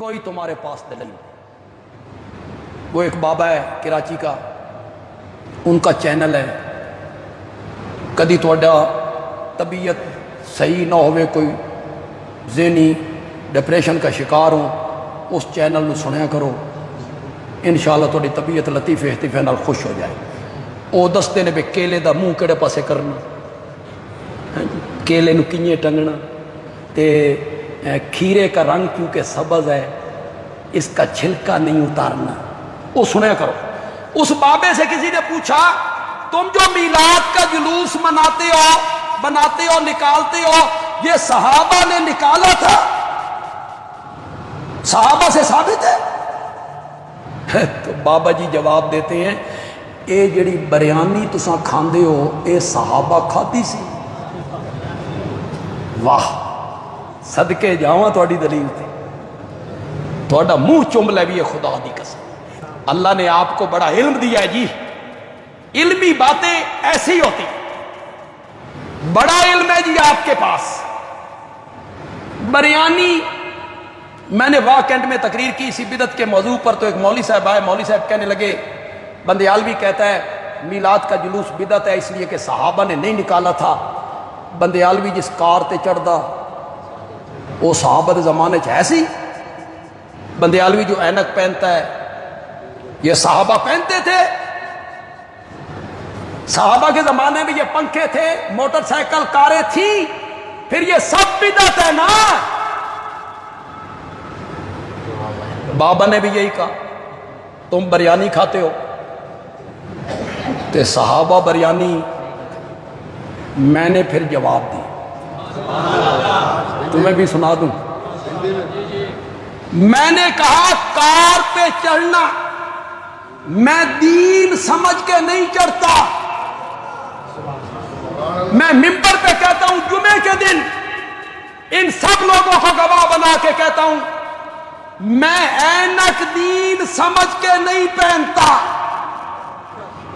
کوئی تمہارے پاس دلیل نہیں۔ وہ ایک بابا ہے کراچی کا، ان کا چینل ہے، کدی تھوڑا طبیعت صحیح نہ ہوئے، کوئی ذہنی ڈپریشن کا شکار ہوں، اس چینل نو سنیا کرو، انشاءاللہ تھوڑی طبیعت لطیفے احتفے نال خوش ہو جائے۔ وہ دستے نے بھی کیلے دا منہ کہڑے پاسے کرنا، کیلے نو کینے ٹنگنا، تے کھیرے کا رنگ کیونکہ سبز ہے اس کا چھلکا نہیں اتارنا، وہ سنیا کرو۔ اس بابے سے کسی نے پوچھا تم جو میلاد کا جلوس مناتے ہو، بناتے ہو، نکالتے ہو، یہ صحابہ نے نکالا تھا؟ صحابہ سے ثابت ہے؟ تو بابا جی جواب دیتے ہیں اے جڑی بریانی تساں کھاندے ہو اے صحابہ کھادی سی؟ واہ، صدقے جاواں تہاڈی دلیل تے، تہاڈا منہ چوم لے بھی خدا دی قسم۔ اللہ نے آپ کو بڑا علم دیا ہے جی، علمی باتیں ایسی ہوتی، بڑا علم ہے جی آپ کے پاس۔ بریانی، میں نے واکنڈ میں تقریر کی اسی بدعت کے موضوع پر، تو ایک مولوی صاحب آئے، مولوی صاحب کہنے لگے بندیالوی کہتا ہے میلاد کا جلوس بدعت ہے اس لیے کہ صحابہ نے نہیں نکالا تھا۔ بندیالوی جس کار تے چڑھدا وہ صحابہ دے زمانے چ ہے سی؟ بندیالوی جو اینک پہنتا ہے یہ صحابہ پہنتے تھے؟ صحابہ کے زمانے میں یہ پنکھے تھے، موٹر سائیکل، کاریں تھیں، پھر یہ سب بدعت ہے نا؟ بابا نے بھی یہی کہا تم بریانی کھاتے ہو تے صحابہ بریانی، میں نے پھر جواب دی، تمہیں بھی سنا دوں۔ میں نے کہا کار پہ چڑھنا میں دین سمجھ کے نہیں چڑھتا، میں ممبر پہ کہتا ہوں جمعے کے دن ان سب لوگوں کو گواہ بنا کے کہتا ہوں میں اینک دین سمجھ کے نہیں پہنتا،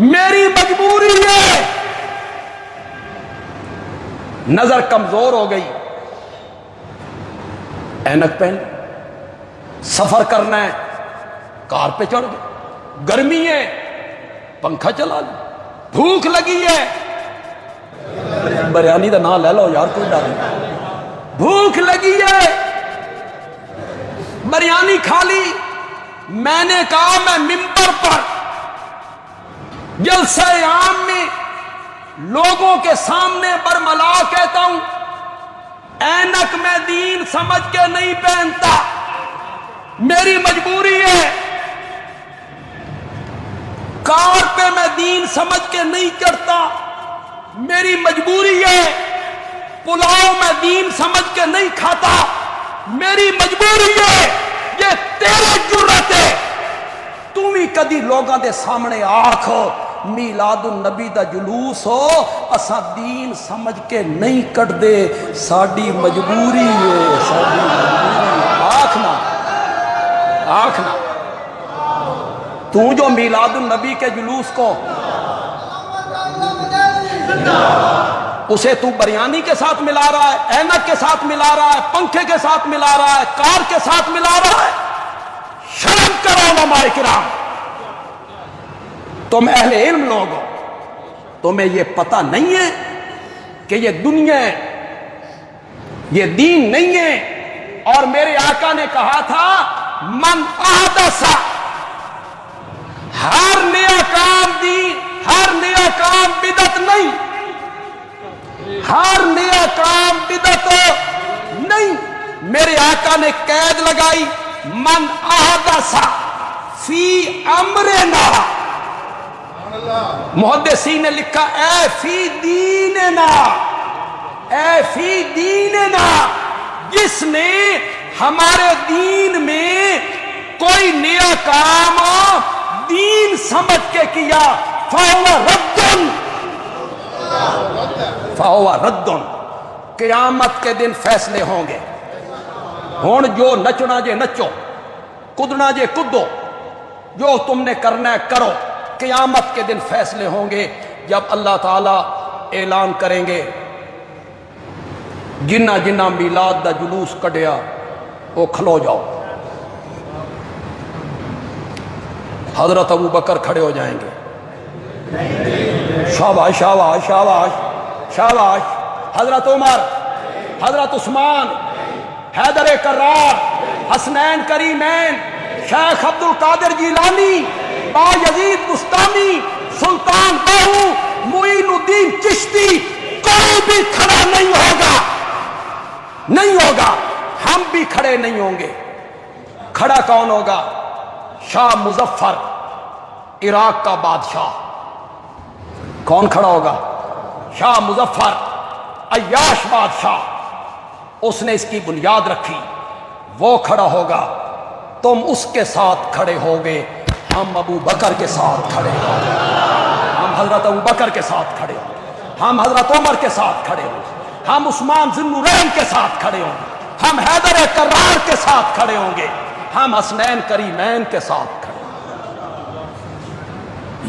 میری مجبوری ہے، نظر کمزور ہو گئی، اینک پہن، سفر کرنا ہے کار پہ چڑھ گئے، گرمی ہے پنکھا چلا لو، بھوک لگی ہے بریانی دا نام لے لو یار، کوئی ڈر نہیں، بھوک لگی ہے بریانی کھا لی۔ میں نے کہا میں ممبر پر جلسہ عام میں لوگوں کے سامنے برملا کہتا ہوں اینک میں دین سمجھ کے نہیں پہنتا، میری مجبوری ہے، کار پہ میں دین سمجھ کے نہیں چڑھتا، میری مجبوری ہے، پلاؤ میں دین سمجھ کے نہیں کھاتا، میری مجبوری ہے، یہ تیری جرت ہے، تم ہی کدی لوگاں دے سامنے آکھو میلاد النبی دا جلوس ہو اسا دین سمجھ کے نہیں کٹ دے، ساڈی مجبوری ہے، ساڈی مجبوری، آکھنا آکھنا تو جو میلاد النبی کے جلوس کو اسے تو بریانی کے ساتھ ملا رہا ہے، اینک کے ساتھ ملا رہا ہے، پنکھے کے ساتھ ملا رہا ہے، کار کے ساتھ ملا رہا ہے، شرم کرو علماء کرام، تم اہل علم لوگ ہو، تمہیں یہ پتہ نہیں ہے کہ یہ دنیا ہے، یہ دین نہیں ہے، اور میرے آقا نے کہا تھا من احدث، ہر نیا کام دین، ہر نیا کام بدعت نہیں، ہر نیا کام بدعت نہیں، میرے آقا نے قید لگائی من احدث فی امرنا، محدثین نے لکھا اے فی دیننا، اے فی دیننا، جس نے ہمارے دین میں کوئی نیا کام دین سمجھ کے کیا فَهُوَ رَدٌّ، فَهُوَ رَدٌّ، قیامت کے دن فیصلے ہوں گے، ہون جو نچنا جے نچو، کدنا جے کدو، جو تم نے کرنا ہے کرو، قیامت کے دن فیصلے ہوں گے، جب اللہ تعالیٰ اعلان کریں گے جنہ جنہ میلاد دا جلوس کڈیا وہ کھلو جاؤ، حضرت ابو بکر کھڑے ہو جائیں گے. شاباش شاباش شاباش شاباش. حضرت عمر، حضرت عثمان، حیدر کرار، حسنین کریمین، شیخ عبد القادر جیلانی، با یزید بستانی، سلطان باہو، معین الدین چشتی، کوئی بھی کھڑا نہیں ہوگا، نہیں ہوگا. ہم بھی کھڑے نہیں ہوں گے. کھڑا کون ہوگا؟ شاہ مظفر، عراق کا بادشاہ. کون کھڑا ہوگا؟ شاہ مظفر عیاش بادشاہ. اس نے اس کی بنیاد رکھی، وہ کھڑا ہوگا. تم اس کے ساتھ کھڑے ہوگے، ہم ابو بکر کے ساتھ کھڑے ہوں گے. ہم حضرت ابو بکر کے ساتھ کھڑے ہوں گے. ہم حضرت عمر کے ساتھ کھڑے ہوں گے. ہم عثمان ذی النورین کے ساتھ کھڑے ہوں گے. ہم حیدر کرار کے ساتھ کھڑے ہوں گے. ہم حسنین کریمین کے ساتھ کھڑے ہوں گے.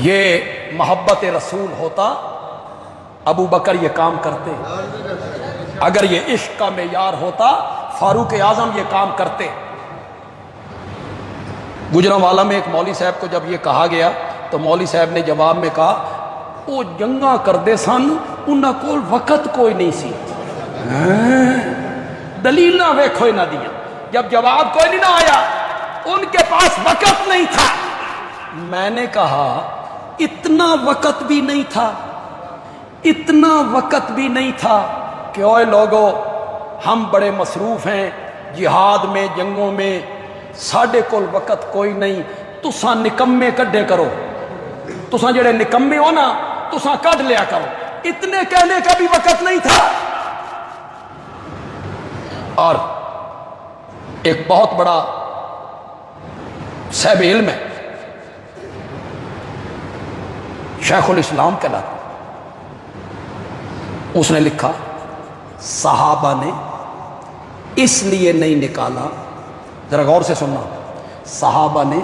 یہ محبت رسول ہوتا ابو بکر یہ کام کرتے. اگر یہ عشق کا معیار ہوتا فاروق اعظم یہ کام کرتے. گجرانوالہ میں ایک مولوی صاحب کو جب یہ کہا گیا تو مولوی صاحب نے جواب میں کہا وہ جنگاں کردے سن انہاں کول وقت کوئی نہیں سی. دلیل نہ ویکھو نہ دیا. جب جواب کوئی نہیں نہ آیا ان کے پاس وقت نہیں تھا. میں نے کہا اتنا وقت بھی نہیں تھا، اتنا وقت بھی نہیں تھا کہ اوے لوگوں ہم بڑے مصروف ہیں جہاد میں، جنگوں میں، ساڈے کول وقت کوئی نہیں. تساں نکمے کڈے کرو، تساں جڑے نکمے ہو نا تساں کڈ لیا کرو. اتنے کہنے کا بھی وقت نہیں تھا. اور ایک بہت بڑا صاحب علم ہے شیخ الاسلام کہلاتا، اس نے لکھا صحابہ نے اس لیے نہیں نکالا، ذرا غور سے سننا، صحابہ نے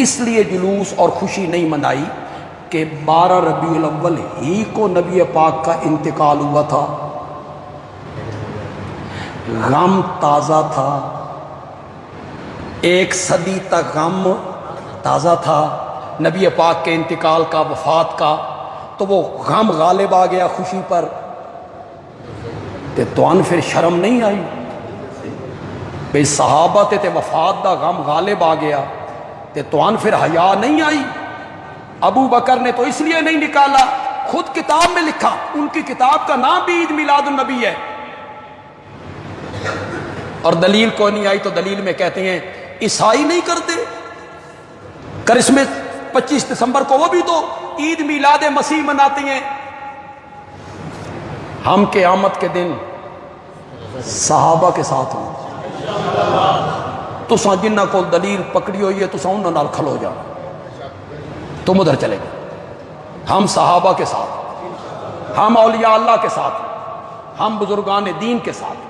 اس لیے جلوس اور خوشی نہیں منائی کہ 12 ربیع الاول ہی کو نبی پاک کا انتقال ہوا تھا. غم تازہ تھا، ایک صدی تک غم تازہ تھا نبی پاک کے انتقال کا، وفات کا. تو وہ غم غالب آ گیا خوشی پر. تو پھر شرم نہیں آئی بھئی صحابہ تے وفات دا غم غالب آ گیا تے پھر حیا نہیں آئی. ابو بکر نے تو اس لیے نہیں نکالا، خود کتاب میں لکھا، ان کی کتاب کا نام بھی عید میلاد النبی ہے. اور دلیل کوئی نہیں آئی تو دلیل میں کہتے ہیں عیسائی نہیں کرتے کرسمس 25 دسمبر کو، وہ بھی تو عید میلاد مسیح مناتی ہیں. ہم قیامت کے دن صحابہ کے ساتھ ہوں. تساں جنہ کو دلیل پکڑی ہوئی ہے تساں انہاں نال کھلو جاؤ، تم ادھر چلے گئے. ہم صحابہ کے ساتھ، ہم اولیاء اللہ کے ساتھ، ہم بزرگان دین کے ساتھ.